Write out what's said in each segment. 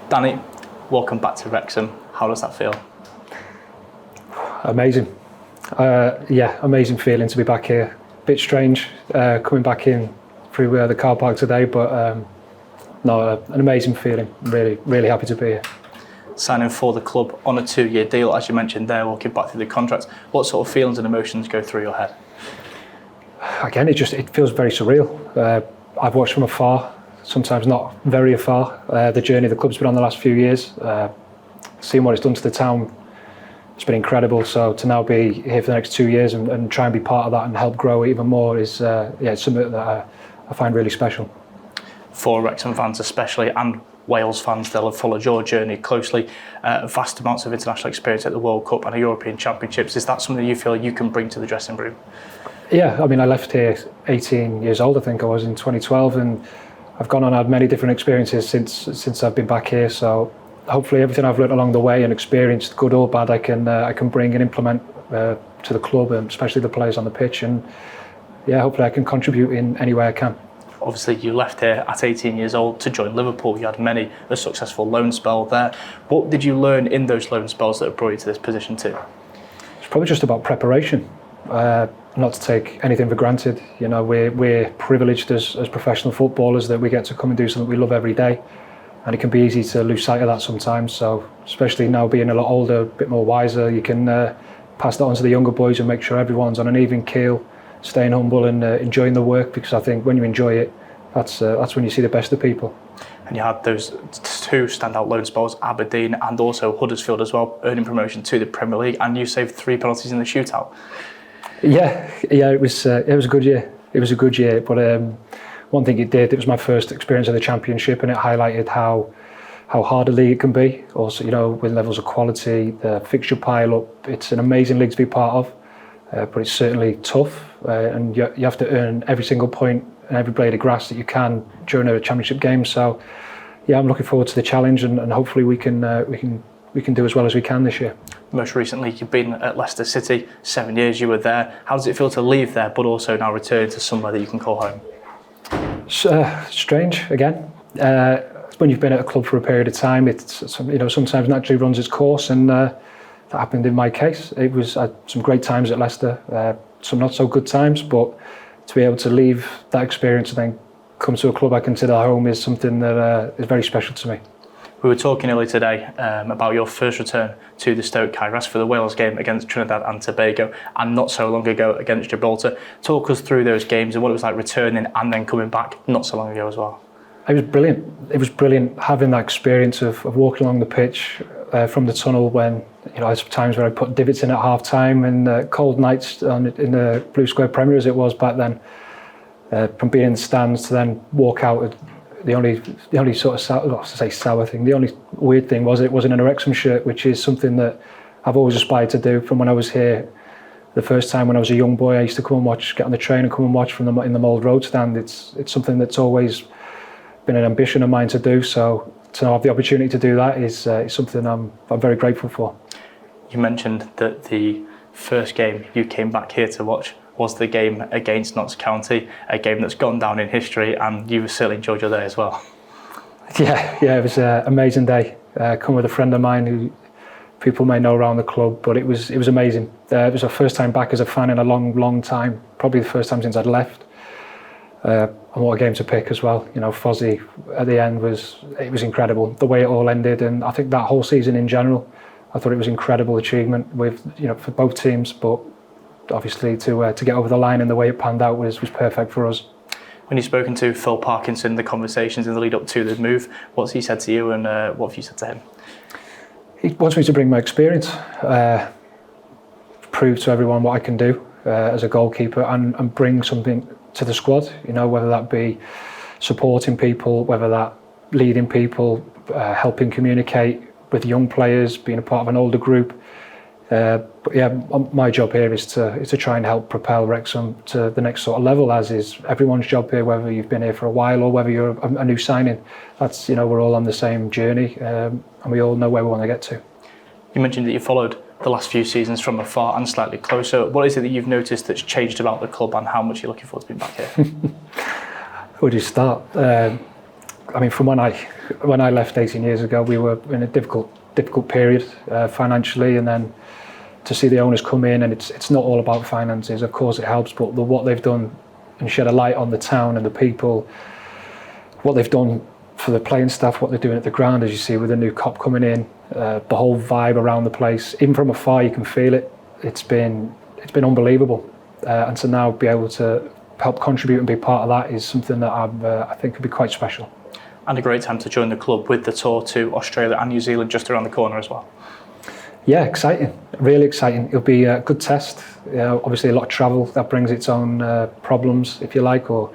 Danny, welcome back to Wrexham. How does that feel? Amazing. Amazing feeling to be back here. Bit strange coming back in through the car park today, but an amazing feeling. Really, really happy to be here. Signing for the club on a 2-year deal, as you mentioned there, walking back through the contract. What sort of feelings and emotions go through your head? Again, it feels very surreal. I've watched from afar, sometimes not very afar, the journey the club's been on the last few years. Seeing what it's done to the town, it's been incredible. So to now be here for the next 2 years and try and be part of that and help grow it even more is it's something that I find really special. For Wrexham fans especially, and Wales fans, they'll have followed your journey closely. Vast amounts of international experience at the World Cup and the European Championships. Is that something you feel you can bring to the dressing room? Yeah, I mean, I left here 18 years old, I think I was, in 2012, and I've gone on and had many different experiences since I've been back here. So hopefully everything I've learned along the way and experienced, good or bad, I can bring and implement to the club, and especially the players on the pitch. And yeah, hopefully I can contribute in any way I can. Obviously, you left here at 18 years old to join Liverpool. You had many a successful loan spell there. What did you learn in those loan spells that have brought you to this position too? It's probably just about preparation. Not to take anything for granted. You know, we're privileged as professional footballers that we get to come and do something we love every day, and it can be easy to lose sight of that sometimes. So especially now being a lot older, a bit more wiser, you can pass that on to the younger boys and make sure everyone's on an even keel, staying humble and enjoying the work, because I think when you enjoy it, that's when you see the best of people. And you had those two standout loan spells, Aberdeen and also Huddersfield as well, earning promotion to the Premier League, and you saved 3 penalties in the shootout. Yeah, it was a good year. It was a good year, but one thing it was my first experience of the Championship, and it highlighted how hard a league it can be. Also, you know, with levels of quality, the fixture pile up. It's an amazing league to be part of, but it's certainly tough, and you have to earn every single point and every blade of grass that you can during a Championship game. So, yeah, I'm looking forward to the challenge, and hopefully we can do as well as we can this year. Most recently, you've been at Leicester City, 7 years you were there. How does it feel to leave there, but also now return to somewhere that you can call home? Strange again. When you've been at a club for a period of time, it's sometimes naturally runs its course, and that happened in my case. I had some great times at Leicester, some not so good times, but to be able to leave that experience and then come to a club I consider home is something that is very special to me. We were talking earlier today about your first return to the Stoke Kairos for the Wales game against Trinidad and Tobago, and not so long ago against Gibraltar. Talk us through those games and what it was like returning and then coming back not so long ago as well. It was brilliant. It was brilliant having that experience of walking along the pitch from the tunnel when, you know, there's times where I put divots in at half time and cold nights in the Blue Square Premier as it was back then. From being in the stands to then walk out. The only sort of sour thing, the only weird thing was it wasn't in a Wrexham shirt, which is something that I've always aspired to do from when I was here. The first time when I was a young boy, I used to come and watch, get on the train and come and watch in the Mould Road stand. It's something that's always been an ambition of mine to do. So to have the opportunity to do that is something I'm very grateful for. You mentioned that the first game you came back here to watch was the game against Notts County, a game that's gone down in history, and you certainly enjoyed your day as well. Yeah, it was an amazing day. Come with a friend of mine who people may know around the club, but it was amazing. It was our first time back as a fan in a long time, probably the first time since I'd left. And what a game to pick as well. You know, Fozzie at the end was incredible. The way it all ended, and I think that whole season in general, I thought it was an incredible achievement for both teams, but obviously to get over the line and the way it panned out was perfect for us. When you've spoken to Phil Parkinson, the conversations in the lead up to the move, what's he said to you, and what have you said to him? He wants me to bring my experience, prove to everyone what I can do as a goalkeeper, and bring something to the squad. You know, whether that be supporting people, whether that leading people, helping communicate with young players, being a part of an older group. But yeah, my job here is to try and help propel Wrexham to the next sort of level, as is everyone's job here, whether you've been here for a while or whether you're a new signing. That's, you know, we're all on the same journey, and we all know where we want to get to. You mentioned that you followed the last few seasons from afar and slightly closer. What is it that you've noticed that's changed about the club, and how much you're looking forward to being back here? Where do you start? I mean, from when I left 18 years ago, we were in a difficult period financially, and then to see the owners come in, and it's not all about finances. Of course, it helps, but what they've done and shed a light on the town and the people, what they've done for the playing staff, what they're doing at the ground, as you see with the new cop coming in, the whole vibe around the place, even from afar you can feel it. It's been unbelievable, and to now be able to help contribute and be part of that is something that I think could be quite special. And a great time to join the club with the tour to Australia and New Zealand just around the corner as well. Yeah, exciting, really exciting. It'll be a good test. Obviously a lot of travel, that brings its own problems, if you like, or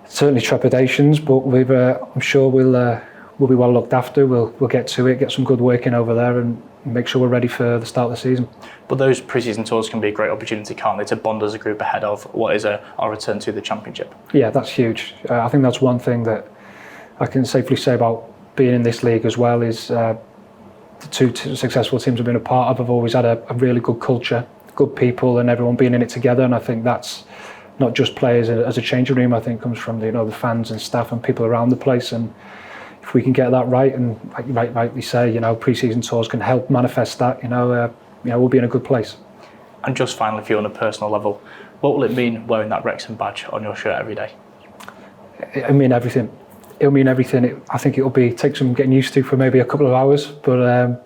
certainly trepidations, but I'm sure we'll be well looked after. We'll get to it, get some good work in over there, and make sure we're ready for the start of the season. But those pre-season tours can be a great opportunity, can't they, to bond as a group ahead of what is our return to the Championship? Yeah, that's huge. I think that's one thing that I can safely say about being in this league as well is the two successful teams I've been a part of have always had a really good culture, good people, and everyone being in it together. And I think that's not just players as a changing room. I think comes from the fans and staff and people around the place. And if we can get that right, and like you rightly say, pre-season tours can help manifest that. We'll be in a good place. And just finally, for you on a personal level, what will it mean wearing that Wrexham badge on your shirt every day? It'll mean everything. It'll mean everything. I think it'll take some getting used to for maybe a couple of hours. But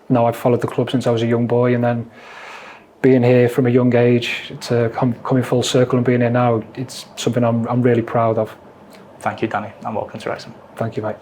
no, I've followed the club since I was a young boy, and then being here from a young age to coming full circle and being here now, it's something I'm really proud of. Thank you, Danny, and welcome to Wrexham. Thank you, mate.